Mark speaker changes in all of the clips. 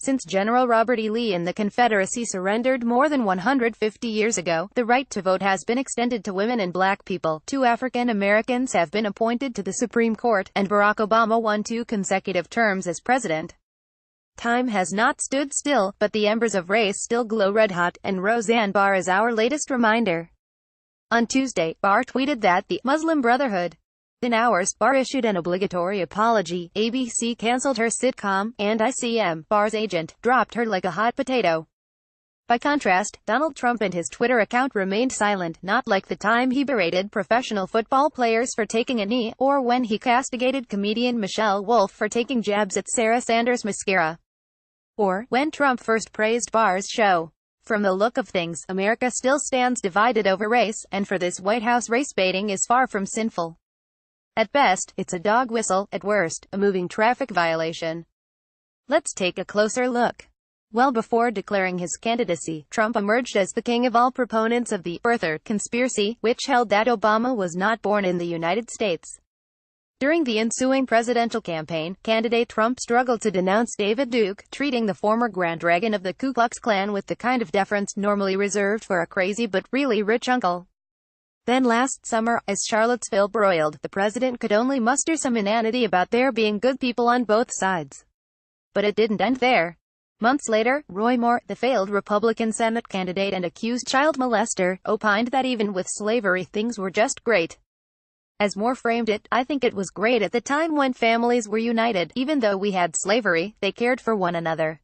Speaker 1: Since General Robert E. Lee and the Confederacy surrendered more than 150 years ago, the right to vote has been extended to women and black people. 2 African Americans have been appointed to the Supreme Court, and Barack Obama won 2 consecutive terms as president. Time has not stood still, but the embers of race still glow red-hot, and Roseanne Barr is our latest reminder. On Tuesday, Barr tweeted that the Muslim Brotherhood. In hours, Barr issued an obligatory apology. ABC canceled her sitcom, and ICM, Barr's agent, dropped her like a hot potato. By contrast, Donald Trump and his Twitter account remained silent, not like the time he berated professional football players for taking a knee, or when he castigated comedian Michelle Wolf for taking jabs at Sarah Sanders' mascara, or when Trump first praised Barr's show. From the look of things, America still stands divided over race, and for this White House race baiting is far from sinful. At best, it's a dog whistle, at worst, a moving traffic violation. Let's take a closer look. Well before declaring his candidacy, Trump emerged as the king of all proponents of the birther conspiracy, which held that Obama was not born in the United States. During the ensuing presidential campaign, candidate Trump struggled to denounce David Duke, treating the former Grand Dragon of the Ku Klux Klan with the kind of deference normally reserved for a crazy but really rich uncle. Then last summer, as Charlottesville broiled, the president could only muster some inanity about there being good people on both sides. But it didn't end there. Months later, Roy Moore, the failed Republican Senate candidate and accused child molester, opined that even with slavery things were just great. As Moore framed it, I think it was great at the time when families were united. Even though we had slavery, they cared for one another.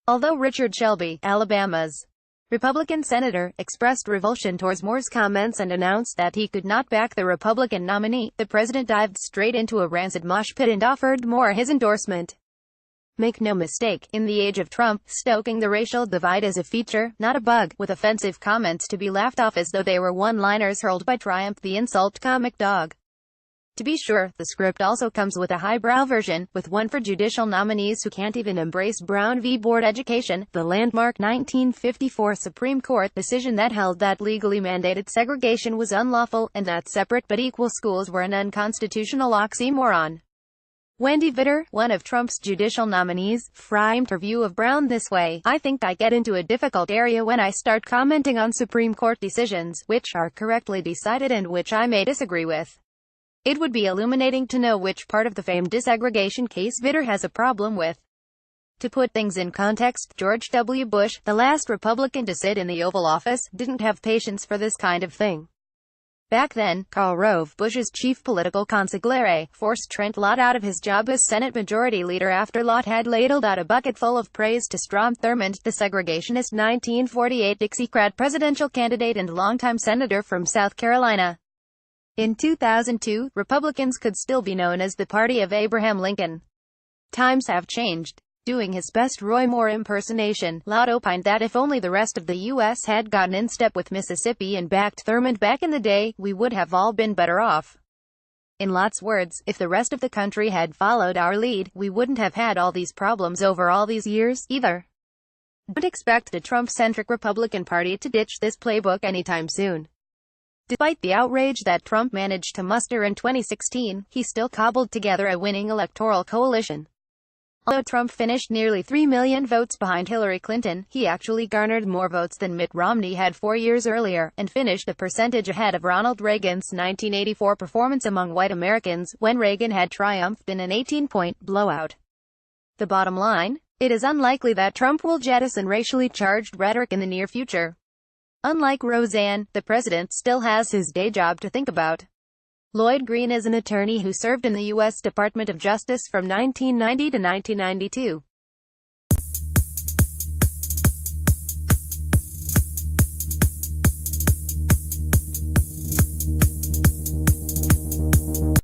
Speaker 1: Although Richard Shelby, Alabama's Republican senator, expressed revulsion towards Moore's comments and announced that he could not back the Republican nominee, the president dived straight into a rancid mosh pit and offered Moore his endorsement. Make no mistake, in the age of Trump, stoking the racial divide is a feature, not a bug, with offensive comments to be laughed off as though they were one-liners hurled by Triumph the insult comic dog. To be sure, the script also comes with a highbrow version, with one for judicial nominees who can't even embrace Brown v. Board Education, the landmark 1954 Supreme Court decision that held that legally mandated segregation was unlawful, and that separate but equal schools were an unconstitutional oxymoron. Wendy Vitter, one of Trump's judicial nominees, framed her view of Brown this way: I think I get into a difficult area when I start commenting on Supreme Court decisions, which are correctly decided and which I may disagree with. It would be illuminating to know which part of the famed desegregation case Vitter has a problem with. To put things in context, George W. Bush, the last Republican to sit in the Oval Office, didn't have patience for this kind of thing. Back then, Karl Rove, Bush's chief political consigliere, forced Trent Lott out of his job as Senate Majority Leader after Lott had ladled out a bucket full of praise to Strom Thurmond, the segregationist 1948 Dixiecrat presidential candidate and longtime senator from South Carolina. In 2002, Republicans could still be known as the party of Abraham Lincoln. Times have changed. Doing his best Roy Moore impersonation, Lott opined that if only the rest of the U.S. had gotten in step with Mississippi and backed Thurmond back in the day, we would have all been better off. In Lott's words, if the rest of the country had followed our lead, we wouldn't have had all these problems over all these years, either. Don't expect the Trump-centric Republican Party to ditch this playbook anytime soon. Despite the outrage that Trump managed to muster in 2016, he still cobbled together a winning electoral coalition. Although Trump finished nearly 3 million votes behind Hillary Clinton, he actually garnered more votes than Mitt Romney had 4 years earlier, and finished a percentage ahead of Ronald Reagan's 1984 performance among white Americans, when Reagan had triumphed in an 18-point blowout. The bottom line? It is unlikely that Trump will jettison racially charged rhetoric in the near future. Unlike Roseanne, the president still has his day job to think about. Lloyd Green is an attorney who served in the U.S. Department of Justice from 1990 to 1992.